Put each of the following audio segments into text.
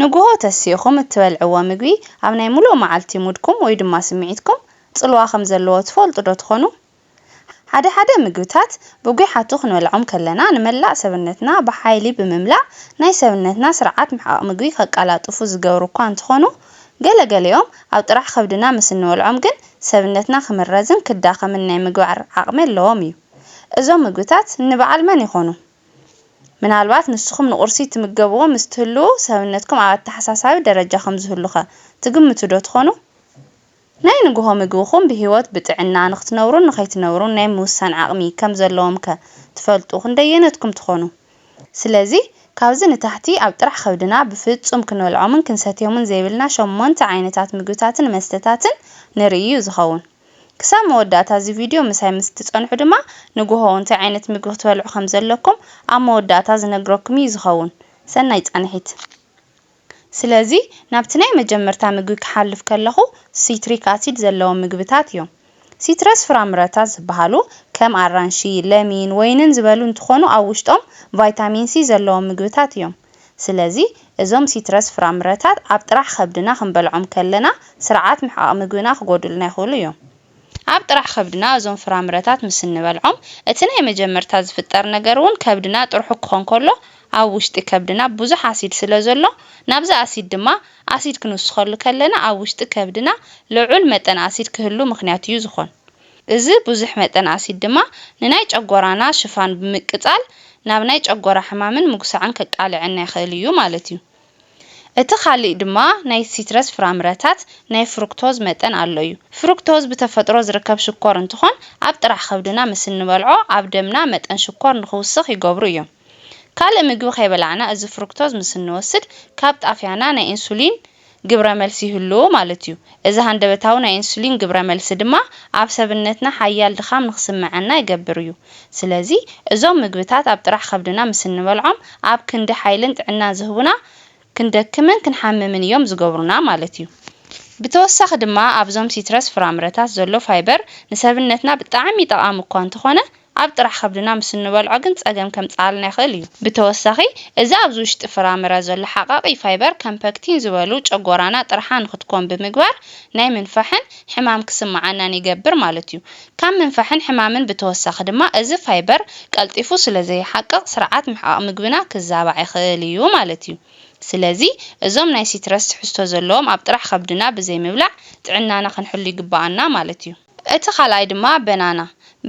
ንጉሆ ተሲኹም እትበልዕዎ ምግቢ ኣብ ናይ ሙሉእ መዓልቲ ሙድኩም ወይ ድማ ስምዒትኩም ጽልዋ ከም ዘለዎ ትፈልጡ ዶ ትኾኑ? ሓደ ምግብታት ብጉሓቱ ክንበልዖም ከለና ንመላእ ሰብነትና ብሓይሊ ብምምላእ ናይ ሰብነትና ስርዓት ምሕቃቅ ምግቢ ከቃላጥፉ ዝገብሩ እኳ እንትኾኑ ገለገሊኦም ኣብ ጥራሕ ከብድና ምስ እንበልዖም ግን ሰብነትና ክምረዝን ክዳኸምን ናይ ምግባር ዓቕሚ ኣለዎም እዩ። እዞም ምግብታት ንበዓል መን ይኾኑ? ምናልባት ንስኹም ንቁርሲ ትምገብዎ ምስ ትህልው ሰብነትኩም ኣብ ኣተሓሳሳቢ ደረጃ ከም ዝህሉኸ ትግምቱ ዶ ትኾኑ? ናይ ንጉሆ ምግብኹም ብሂወት ብጥዕና ንኽትነብሩን ንኸይትነብሩን ናይ ምውሳን ዓቕሚ ከም ዘለዎም ከ ትፈልጡ ክንደየነትኩም ትኾኑ? ስለዚ ካብዚ ንታሕቲ ኣብ ጥራሕ ከብድና ብፍጹም ክንበልዖምን ክንሰትዮምን ዘይብልና 8 ዓይነታት ምግብታትን መስተታትን ንርኢ ዝኸውን። ክሳብ መወዳእታ እዚ ቪድዮ ምሳይ ምስ ትጸንሑ ድማ ንጉሆ እንታይ ዓይነት ምግቢ ክትበልዑ ከም ዘለኩም ኣብ መወዳእታ ዝነግረኩም ዝኸውን። ሰናይ ጻንሒት። ስለዚ ናብቲ ናይ መጀመርታ ምግቢ ክሓልፍ ከለኹ ሲትሪክ አሲድ ዘለዎም ምግብታት እዮም። ሲትረስ ፍራምረታት ዝበሃሉ ከም ኣራንሺ፣ ለሚን፣ ወይንን ዝበሉ እንትኾኑ ኣብ ውሽጦም ቫይታሚን ሲ ዘለዎም ምግብታት እዮም። ስለዚ እዞም ሲትረስ ፍራምረታት ኣብ ጥራሕ ከብድና ክንበልዖም ከለና ስርዓት ምሕቃቅ ምግብና ክጎድሉና ይኽእሉ እዮም። ኣብ ጥራሕ ከብድና እዞም ፍራምረታት ምስ እንበልዖም እቲ ናይ መጀመርታ ዝፍጠር ነገር እውን ከብድና ጥርሑ ክኾን ከሎ ኣብ ውሽጢ ከብድና ብዙሕ አሲድ ስለ ዘሎ ናብዚ አሲድ ድማ አሲድ ክንውስኸሉ ከለና ኣብ ውሽጢ ከብድና ልዑል መጠን አሲድ ክህሉ ምክንያት እዩ ዝኾን። እዚ ብዙሕ መጠን አሲድ ድማ ንናይ ጨጎራና ሽፋን ብምቅጻል ናብ ናይ ጨጎራ ሕማምን ምጉሳዕን ከቃልዐና ይኽእል እዩ ማለት እዩ። እቲ ካልእ ድማ ናይ ሲትረስ ፍራምረታት ናይ ፍሩክቶዝ መጠን ኣሎ እዩ። ፍሩክቶዝ ብተፈጥሮ ዝርከብ ሽኮር እንትኾን ኣብ ጥራሕ ከብድና ምስ እንበልዖ ኣብ ደምና መጠን ሽኮር ንኽውስኽ ይገብሩ እዮም። ካልእ ምግቢ ከይበላዕና እዚ ፍሩክቶዝ ምስ እንወስድ ካብ ጣፍያና ናይ ኢንሱሊን ግብረ መልሲ ይህሉ ማለት እዩ። እዚ ሃንደበታዊ ናይ ኢንሱሊን ግብረ መልሲ ድማ ኣብ ሰብነትና ሓያል ድኻም ንኽስምዐና ይገብር እዩ። ስለዚ እዞም ምግብታት ኣብ ጥራሕ ከብድና ምስ እንበልዖም ኣብ ክንዲ ሓይልን ጥዕናን ዝህቡና ክንደክምን ክንሓምምን እዮም ዝገብሩና ማለት እዩ። ብተወሳኺ ድማ ኣብዞም ሲትረስ ፍራምረታት ዘሎ ፋይበር ንሰብነትና ብጣዕሚ ጠቃሚ እኳ እንተኾነ ኣብ ጥራሕ ከብድና ምስ እንበልዖ ግን ፀገም ከም ጻልና ይኽእል እዩ። ብተወሳኺ እዚ ኣብዚ ውሽጢ ፍራምረ ዘሎ ሓቃቂ ፋይበር ከም ፔክቲን ዝበሉ ጨጎራና ጥርሓ ንኽትኮን ብምግባር ናይ ምንፋሕን ሕማም ክስምዓናን ይገብር ማለት እዩ። ካብ ምንፋሕን ሕማምን ብተወሳኺ ድማ እዚ ፋይበር ቀልጢፉ ስለ ዘይሓቅቕ ስርዓት ምሕቃቅ ምግብና ክዛባዕ ይኽእል እዩ ማለት እዩ። ስለዚ እዞም ናይ ሲትረስ ትሕዝቶ ዘለዎም ኣብ ጥራሕ ከብድና ብዘይ ምብላዕ ጥዕናና ክንሕሉ ይግባአና ማለት እዩ። እቲ ካልኣይ ድማ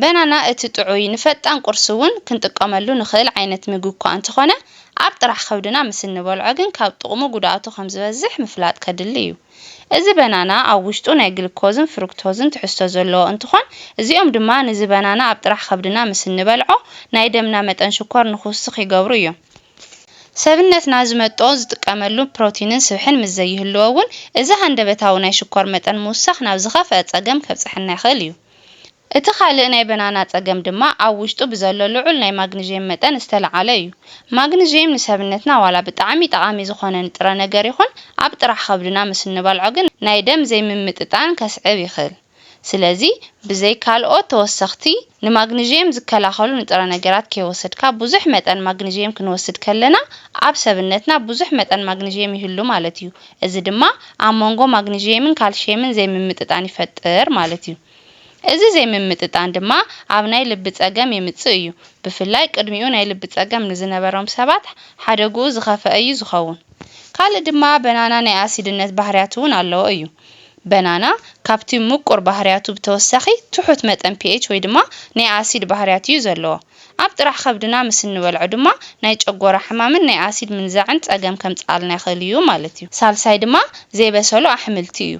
በናና እቲ ጥዑይ ንፈጣን ቁርሲ እውን ክንጥቀመሉ ንኽእል ዓይነት ምግቢ እኳ እንተኾነ ኣብ ጥራሕ ከብድና ምስ እንበልዖ ግን ካብ ጥቕሙ ጉድኣቱ ከም ዝበዝሕ ምፍላጥ ከድሊ እዩ። እዚ በናና ኣብ ውሽጡ ናይ ግሉኮዝን ፍሩክቶዝን ትሕዝቶ ዘለዎ እንትኾን እዚኦም ድማ ነዚ በናና ኣብ ጥራሕ ከብድና ምስ እንበልዖ ናይ ደምና መጠን ሽኮር ንኽውስኽ ይገብሩ እዮም። ሰብነትና ዝመጥኦ ዝጥቀመሉ ፕሮቲንን ስብሕን ምስ ዘይህልዎ እውን እዚ ሃንደበታዊ ናይ ሽኮር መጠን ምውሳኽ ናብ ዝኸፍአ ፀገም ከብፅሐና ይኽእል እዩ። እቲ ካልእ ናይ በናና ፀገም ድማ ኣብ ውሽጡ ብዘሎ ልዑል ናይ ማግኒዥየም መጠን ዝተለዓለ እዩ። ማግኒዥየም ንሰብነትና ዋላ ብጣዕሚ ጠቃሚ ዝኾነ ንጥረ ነገር ይኹን ኣብ ጥራሕ ከብድና ምስ እንበልዖ ግን ናይ ደም ዘይምምጥጣን ከስዕብ ይኽእል። ስለዚ ብዘይ ካልኦት ተወሰኽቲ ንማግኒዥየም ዝከላኸሉ ንጥረ ነገራት ከይወሰድካ ብዙሕ መጠን ማግኒዥየም ክንወስድ ከለና ኣብ ሰብነትና ብዙሕ መጠን ማግኒዥየም ይህሉ ማለት እዩ። እዚ ድማ ኣብ መንጎ ማግኒዥየምን ካልሽየምን ዘይምምጥጣን ይፈጥር ማለት እዩ። እዚ ዘይምምጥጣን ድማ ኣብ ናይ ልቢ ፀገም የምጽእ እዩ። ብፍላይ ቅድሚኡ ናይ ልቢ ፀገም ንዝነበሮም ሰባት ሓደጉኡ ዝኸፍአ እዩ ዝኸውን። ካልእ ድማ በናና ናይ ኣሲድነት ባህርያት እውን ኣለዎ እዩ። በናና ካብቲ ምቁር ባህርያቱ ብተወሳኺ ትሑት መጠን pH ወይ ድማ ናይ ኣሲድ ባህርያት እዩ ዘለዎ። ኣብ ጥራሕ ከብድና ምስ እንበልዖ ድማ ናይ ጨጎራ ሕማምን ናይ ኣሲድ ምንዛዕን ፀገም ከም ጻልና ይኽእል እዩ ማለት እዩ። ሳልሳይ ድማ ዘይበሰሉ ኣሕምልቲ እዩ።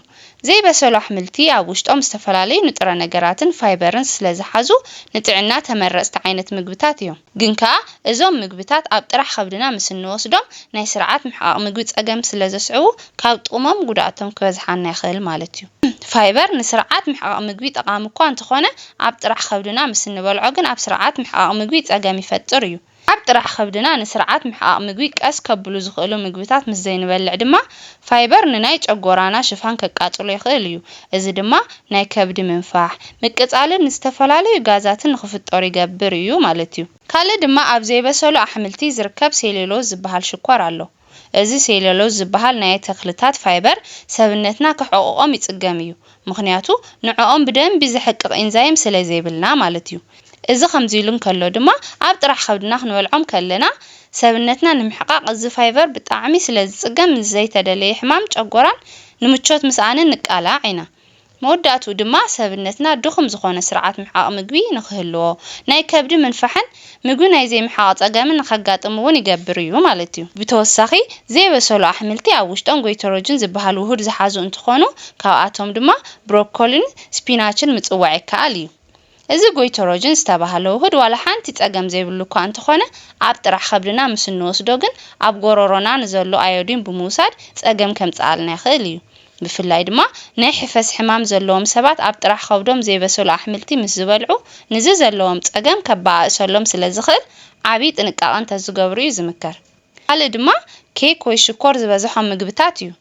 ዘይበሰሉ ኣሕምልቲ ኣብ ውሽጦም ዝተፈላለዩ ንጥረ ነገራትን ፋይበርን ስለ ዝሓዙ ንጥዕና ተመረፅቲ ዓይነት ምግብታት እዮም። ግን ከዓ እዞም ምግብታት ኣብ ጥራሕ ከብድና ምስ እንወስዶም ናይ ስርዓት ምሕቃቅ ምግቢ ፀገም ስለ ዘስዕቡ ካብ ጥቕሞም ጉድኣቶም ክበዝሓና ይኽእል ማለት እዩ። ፋይበር ንስርዓት ምሕቃቅ ምግቢ ጠቃሚ እኳ እንተኾነ ኣብ ጥራሕ ከብድና ምስ እንበልዖ ግን ኣብ ስርዓት ምሕቃቅ ምግቢ ፀገም ይፈጥር እዩ። ኣብ ጥራሕ ከብድና ንስርዓት ምሕቃቅ ምግቢ ቀስ ከብሉ ዝኽእሉ ምግብታት ምስ ዘይንበልዕ ድማ ፋይበር ንናይ ጨጎራና ሽፋን ከቃጽሎ ይኽእል እዩ። እዚ ድማ ናይ ከብዲ ምንፋሕ ምቅጻልን ዝተፈላለዩ ጋዛትን ንኽፍጠሩ ይገብር እዩ ማለት እዩ። ካልእ ድማ ኣብ ዘይበሰሉ ኣሕምልቲ ዝርከብ ሴሉሎዝ ዝበሃል ሽኮር ኣሎ። እዚ ሴሉሎዝ ዝበሃል ናይ ተኽልታት ፋይበር ሰብነትና ክሕቆቆም ይጽገም እዩ ምክንያቱ ንዕኦም ብደንቢ ዝሕቅቕ ኤንዛይም ስለ ዘይብልና ማለት እዩ እዚ ከምዚ ኢሉ እንከሎ ድማ ኣብ ጥራሕ ከብድና ክንበልዖም ከለና ሰብነትና ንምሕቃቅ እዚ ፋይበር ብጣዕሚ ስለ ዝጽገም ዘይተደለየ ሕማም ጨጎራን ንምቾት ምስኣንን ንቃላዕ ኢና መወዳቱ ድማ ሰብነትና ድኹም ዝኾነ ስርዓት ምሕቃቅ ምግቢ ንክህልዎ ናይ ከብዲ መንፋሕን ምግቢ ናይ ዘይምሕቃቅ ጸገምን ንኸጋጥምውን ይገብር እዩ ማለት እዩ ብተወሳኺ ዘይበሰሉ ኣሕምልቲ ኣብ ውሽጦም ጎይተሮጅን ዝበሃል ውሁድ ዝሓዙ እንትኾኑ ካብኣቶም ድማ ብሮኮሊን ስፒናችን ምጽዋዕ ይከኣል እዩ እዚ ጎይተሮጅን ዝተባሃለ ውሁድ ዋላ ሓንቲ ጸገም ዘይብሉ እኳ እንትኾነ ኣብ ጥራሕ ከብድና ምስ እንወስዶ ግን ኣብ ጎሮሮና ንዘሎ ኣዮዲን ብምውሳድ ጸገም ከምጽኣልና ይኽእል እዩ ብፍላይ ድማ ናይ ሕፈስ ሕማም ዘለዎም ሰባት ኣብ ጥራሕ ከብዶም ዘይበሰሉ ኣሕምልቲ ምስ ዝበልዑ ንዚ ዘለዎም ጸገም ከባእሰሎም ስለ ዝኽእል ዓቢ ጥንቃቐ እንተዝገብሩ እዩ ዝምከር ካልእ ድማ ኬክ ወይ ሽኮር ዝበዝሖም ምግብታት እዩ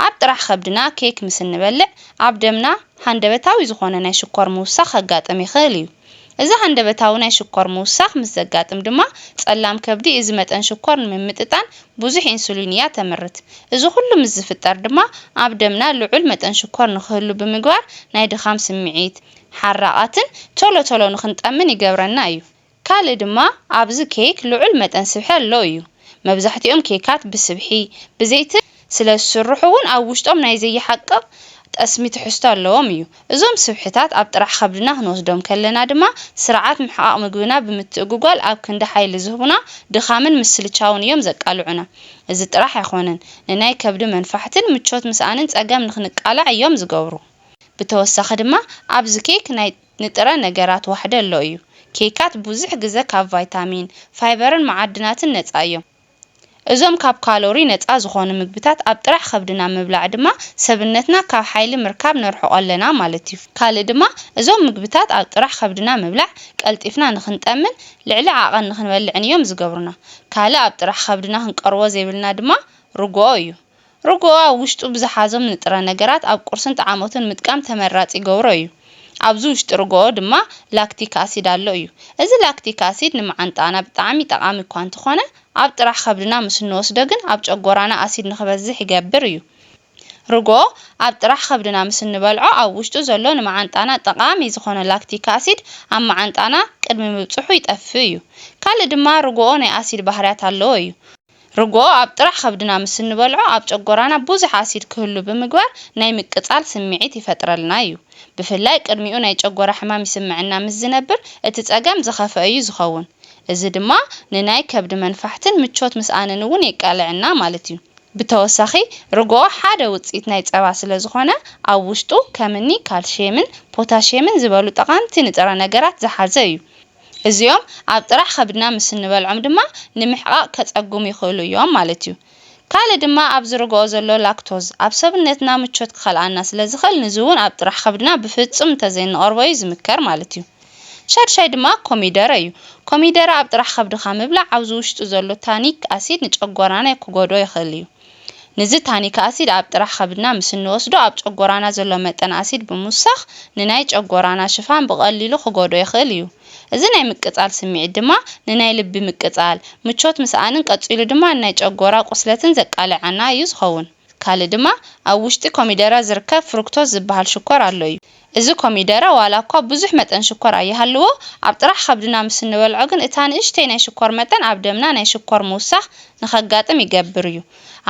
ኣብ ጥራሕ ከብድና ኬክ ምስ እንበልዕ ኣብ ደምና ሃንደበታዊ ዝኾነ ናይ ሽኮር ምውሳኽ ከጋጥም ይኽእል እዩ እዚ ሃንደበታዊ ናይ ሽኮር ምውሳኽ ምስ ዘጋጥም ድማ ጸላም ከብዲ እዚ መጠን ሽኮር ንምምጥጣን ብዙሕ ኢንሱሊን እያ ተመርት እዚ ኩሉ ምስ ዝፍጠር ድማ ኣብ ደምና ልዑል መጠን ሽኮር ንክህሉ ብምግባር ናይ ድኻም ስምዒት ሓራቓትን ቶሎ ቶሎ ንኽንጠምን ይገብረና እዩ ካልእ ድማ ኣብዚ ኬክ ልዑል መጠን ስብሒ ኣሎ እዩ መብዛሕትኦም ኬካት ብስብሒ ብዘይቲ ስለ ዝስርሑ እውን ኣብ ውሽጦም ናይ ዘይሓቅቕ ጠስሚ ትሕዝቶ ኣለዎም እዩ እዞም ስብሕታት ኣብ ጥራሕ ከብድና ክንወስዶም ከለና ድማ ስርዓት ምሕቃቅ ምግብና ብምትእግጓል ኣብ ክንዲ ሓይሊ ዝህቡና ድኻምን ምስልቻውን እዮም ዘቃልዑና እዚ ጥራሕ ኣይኾነን ንናይ ከብዲ መንፋሕትን ምቾት ምስኣንን ጸገም ንኽንቃላዕ እዮም ዝገብሩ ብተወሳኺ ድማ ኣብዚ ኬክ ናይ ንጥረ ነገራት ዋሕደ ኣሎ እዩ ኬካት ብዙሕ ግዜ ካብ ቫይታሚን ፋይበርን ማዕድናትን ነፃ እዮም እዞም ካብ ካሎሪ ነፃ ዝኾኑ ምግብታት ኣብ ጥራሕ ከብድና ምብላዕ ድማ ሰብነትና ካብ ሓይሊ ምርካብ ነርሕቆ ኣለና ማለት እዩ ካልእ ድማ እዞም ምግብታት ኣብ ጥራሕ ከብድና ምብላዕ ቀልጢፍና ንኽንጠምን ልዕሊ ዓቐን ንኽንበልዕን እዮም ዝገብሩና ካልእ ኣብ ጥራሕ ከብድና ክንቀርቦ ዘይብልና ድማ ርግኦ እዩ ርግኦ ኣብ ውሽጡ ብዝሓዞም ንጥረ ነገራት ኣብ ቁርስን ጣዓሞትን ምጥቃም ተመራፂ ይገብሮ እዩ ኣብዚ ውሽጢ ርግኦ ድማ ላክቲክ ኣሲድ ኣሎ እዩ እዚ ላክቲክ ኣሲድ ንመዓንጣና ብጣዕሚ ጠቃሚ እኳ እንተኾነ ኣብ ጥራሕ ከብድና ምስ እንወስዶ ግን ኣብ ጨጎራና ኣሲድ ንኽበዝሕ ይገብር እዩ ርግኦ ኣብ ጥራሕ ከብድና ምስ እንበልዖ ኣብ ውሽጡ ዘሎ ንመዓንጣና ጠቃሚ ዝኾነ ላክቲክ ኣሲድ ኣብ መዓንጣና ቅድሚ ምብፅሑ ይጠፍእ እዩ ካልእ ድማ ርግኦ ናይ ኣሲድ ባህርያት ኣለዎ እዩ ርግኦ ኣብ ጥራሕ ከብድና ምስ እንበልዖ ኣብ ጨጎራና ብዙሕ ኣሲድ ክህሉ ብምግባር ናይ ምቅጻል ስምዒት ይፈጥረልና እዩ ብፍላይ ቅድሚኡ ናይ ጨጎራ ሕማም ይስምዐና ምስ ዝነብር እቲ ጸገም ዝኸፈአ እዩ ዝኸውን እዚ ድማ ንናይ ከብዲ መንፋሕትን ምቾት ምስኣንን እውን የቃልዕና ማለት እዩ ብተወሳኺ ርግኦ ሓደ ውፅኢት ናይ ጸባ ስለ ዝኾነ ኣብ ውሽጡ ከምኒ ካልሽየምን ፖታሽየምን ዝበሉ ጠቃምቲ ንጥረ ነገራት ዝሓዘ እዩ እዚኦም ኣብ ጥራሕ ከብድና ምስ እንበልዖም ድማ ንምሕቃቅ ከጸጉሙ ይኽእሉ እዮም ማለት እዩ ካልእ ድማ ኣብ ዝርግኦ ዘሎ ላክቶዝ ኣብ ሰብነትና ምቾት ክኸልኣና ስለ ዝኽእል ንዚ እውን ኣብ ጥራሕ ከብድና ብፍጹም እንተዘይንቐርቦ እዩ ዝምከር ማለት እዩ ሻድሻይ ድማ ኮሚደረ እዩ ኮሚደረ ኣብ ጥራሕ ከብድኻ ምብላዕ ኣብዚ ውሽጡ ዘሎ ታኒክ ኣሲድ ንጨጎራና ክጎድኦ ይኽእል እዩ ንዚ ታኒክ ኣሲድ ኣብ ጥራሕ ከብድና ምስ እንወስዶ ኣብ ጨጎራና ዘሎ መጠን ኣሲድ ብምውሳኽ ንናይ ጨጎራና ሽፋን ብቐሊሉ ክጎድኦ ይኽእል እዩ እዚ ናይ ምቅጻል ስምዒት ድማ ንናይ ልቢ ምቅጻል ምቾት ምስኣንን ቀፂሉ ድማ ናይ ጨጎራ ቁስለትን ዘቃልዐና እዩ ዝኸውን ካልእ ድማ ኣብ ውሽጢ ኮሚደረ ዝርከብ ፍሩክቶዝ ዝበሃል ሽኮር ኣሎ እዩ እዚ ኮሚደረ ዋላ እኳ ብዙሕ መጠን ሽኮር ኣይሃልዎ ኣብ ጥራሕ ከብድና ምስ እንበልዖ ግን እታ ንእሽተይ ናይ ሽኮር መጠን ኣብ ደምና ናይ ሽኮር ምውሳኽ ንኸጋጥም ይገብር እዩ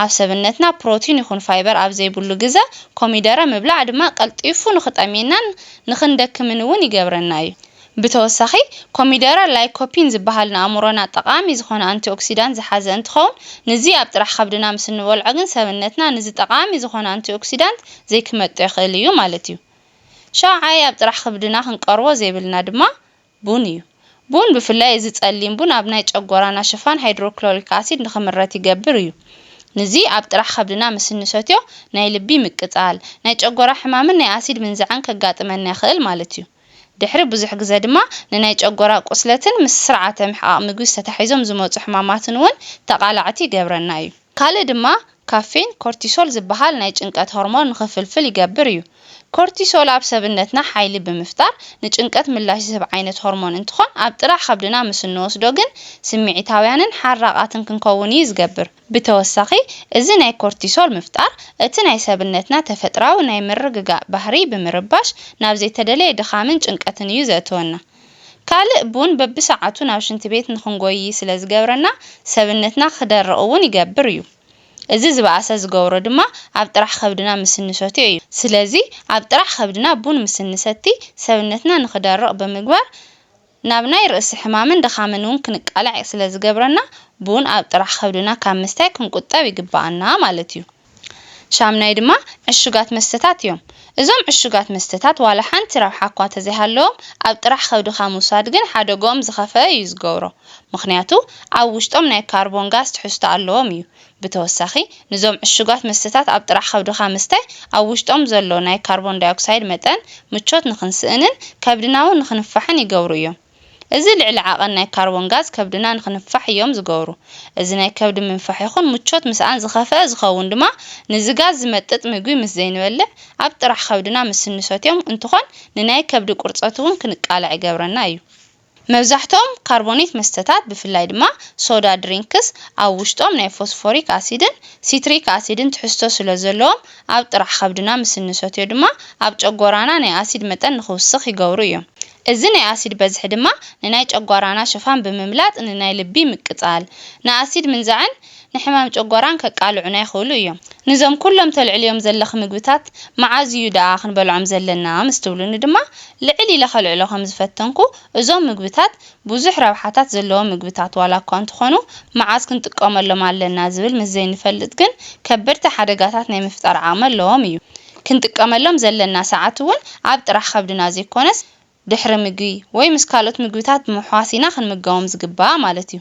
ኣብ ሰብነትና ፕሮቲን ይኹን ፋይበር ኣብ ዘይብሉ ግዜ ኮሚደረ ምብላዕ ድማ ቀልጢፉ ንኽጠምየናን ንኽንደክምን እውን ይገብረና እዩ ብተወሳኺ ኮሚደረ ላይኮፒን ዝበሃል ንኣእምሮና ጠቃሚ ዝኾነ አንቲኦክሲዳንት ዝሓዘ እንትኸውን ንዚ ኣብ ጥራሕ ከብድና ምስ እንበልዖ ግን ሰብነትና ንዚ ጠቃሚ ዝኾነ አንቲኦክሲዳንት ዘይክመጦ ይኽእል እዩ ማለት እዩ ሻውዓይ ኣብ ጥራሕ ከብድና ክንቀርቦ ዘይብልና ድማ ቡን እዩ ቡን ብፍላይ እዚ ጸሊም ቡን ኣብ ናይ ጨጎራና ሽፋን ሃይድሮክሎሪክ ኣሲድ ንኽምረት ይገብር እዩ ንዚ ኣብ ጥራሕ ከብድና ምስ እንሰትዮ ናይ ልቢ ምቅጻል ናይ ጨጎራ ሕማምን ናይ ኣሲድ ምንዝዓን ከጋጥመና ይኽእል ማለት እዩ ድሕሪ ብዙሕ ግዜ ድማ ንናይ ጨጎራ ቁስለትን ምስ ስርዓተ ምሕቃቅ ምግቢ ዝተታሒዞም ዝመፁ ሕማማትን እውን ተቃላዕቲ ይገብረና እዩ ካልእ ድማ ካፌን ኮርቲሶል ዝበሃል ናይ ጭንቀት ሆርሞን ንኽፍልፍል ይገብር እዩ ኮርቲሶል ኣብ ሰብነትና ሓይሊ ብምፍጣር ንጭንቀት ምላሽ ዝህብ ዓይነት ሆርሞን እንትኾን ኣብ ጥራሕ ከብድና ምስ እንወስዶ ግን ስምዒታውያንን ሓራቓትን ክንከውን እዩ ዝገብር። ብተወሳኺ እዚ ናይ ኮርቲሶል ምፍጣር እቲ ናይ ሰብነትና ተፈጥራዊ ናይ ምርግጋእ ባህሪ ብምርባሽ ናብ ዘይተደለየ ድኻምን ጭንቀትን እዩ ዘእትወና። ካልእ ቡን በብሰዓቱ ናብ ሽንቲ ቤት ንኽንጎይ ስለ ዝገብረና ሰብነትና ክደርቕ እውን ይገብር እዩ። እዚ ዝበኣሰ ዝገብሮ ድማ ኣብ ጥራሕ ከብድና ምስ እንሰትዮ እዩ። ስለዚ ኣብ ጥራሕ ከብድና ቡን ምስ እንሰቲ ሰብነትና ንኽደርቕ ብምግባር ናብ ናይ ርእሲ ሕማምን ድኻምን እውን ክንቃላዕ ስለ ዝገብረና ቡን ኣብ ጥራሕ ከብድና ካብ ምስታይ ክንቁጠብ ይግባአና ማለት እዩ። ሻምናይ ድማ ዕሹጋት መስተታት እዮም። እዞም ዕሹጋት መስተታት ዋላ ሓንቲ ረብሓ እኳ ተዘይሃለዎም ኣብ ጥራሕ ከብድኻ ምውሳድ ግን ሓደገኦም ዝኸፈአ እዩ ዝገብሮ። ምክንያቱ ኣብ ውሽጦም ናይ ካርቦን ጋዝ ትሕዝቶ ኣለዎም እዩ። ብተወሳኺ ንዞም ዕሹጋት መስተታት ኣብ ጥራሕ ከብድኻ ምስታይ ኣብ ውሽጦም ዘሎ ናይ ካርቦን ዳይኦክሳይድ መጠን ምቾት ንኽንስእንን ከብድና እውን ንኽንፋሕን ይገብሩ እዮም። እዚ ልዕሊ ዓቐን ናይ ካርቦን ጋዝ ከብድና ንኽንፋሕ እዮም ዝገብሩ። እዚ ናይ ከብዲ ምንፋሕ ይኹን ምቾት ምስኣን ዝኸፈአ ዝኸውን ድማ ንዝጋዝ ዝመጥጥ ምግቢ ምስ ዘይንበልዕ ኣብ ጥራሕ ከብድና ምስ እንሰትዮም እንትኾን ንናይ ከብዲ ቁርፀት እውን ክንቃላዕ ይገብረና እዩ። መብዛሕትኦም ካርቦኔት መስተታት ብፍላይ ድማ ሶዳ ድሪንክስ ኣብ ውሽጦም ናይ ፎስፎሪክ ኣሲድን ሲትሪክ ኣሲድን ትሕዝቶ ስለ ዘለዎም ኣብ ጥራሕ ከብድና ምስ እንሰትዮ ድማ ኣብ ጨጎራና ናይ ኣሲድ መጠን ንኽውስኽ ይገብሩ እዮም። እዚ ናይ ኣሲድ በዝሒ ድማ ንናይ ጨጓራና ሽፋን ብምምላጥ ንናይ ልቢ ምቅፃል ንኣሲድ ምንዛዕን ንሕማም ጨጓራን ከቃልዑና ይኽእሉ እዮም። ንዞም ኩሎም ተልዕልዮም ዘለኹ ምግብታት መዓዝ እዩ ደኣ ክንበልዖም ዘለና ምስ ትብሉኒ ድማ ልዕል ኢለ ከልዕሎ ከም ዝፈተንኩ እዞም ምግብታት ብዙሕ ረብሓታት ዘለዎም ምግብታት ዋላ እኳ እንትኾኑ መዓዝ ክንጥቀመሎም ኣለና ዝብል ምስ ዘይንፈልጥ ግን ከበድቲ ሓደጋታት ናይ ምፍጣር ዓቕሚ ኣለዎም እዩ። ክንጥቀመሎም ዘለና ሰዓት እውን ኣብ ጥራሕ ከብድና ዘይኮነስ ድሕሪ ምግቢ ወይ ምስ ካልኦት ምግብታት ብምሕዋስ ኢና ክንምገቦም ዝግባእ ማለት እዩ።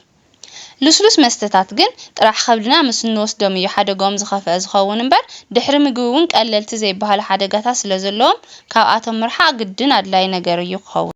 ልስሉስ መስተታት ግን ጥራሕ ከብድና ምስ እንወስዶም እዩ ሓደገኦም ዝኸፍአ ዝኸውን እምበር ድሕሪ ምግቢ እውን ቀለልቲ ዘይበሃሉ ሓደጋታት ስለ ዘለዎም ካብኣቶም ምርሓቕ ግድን ኣድላይ ነገር እዩ ክኸውን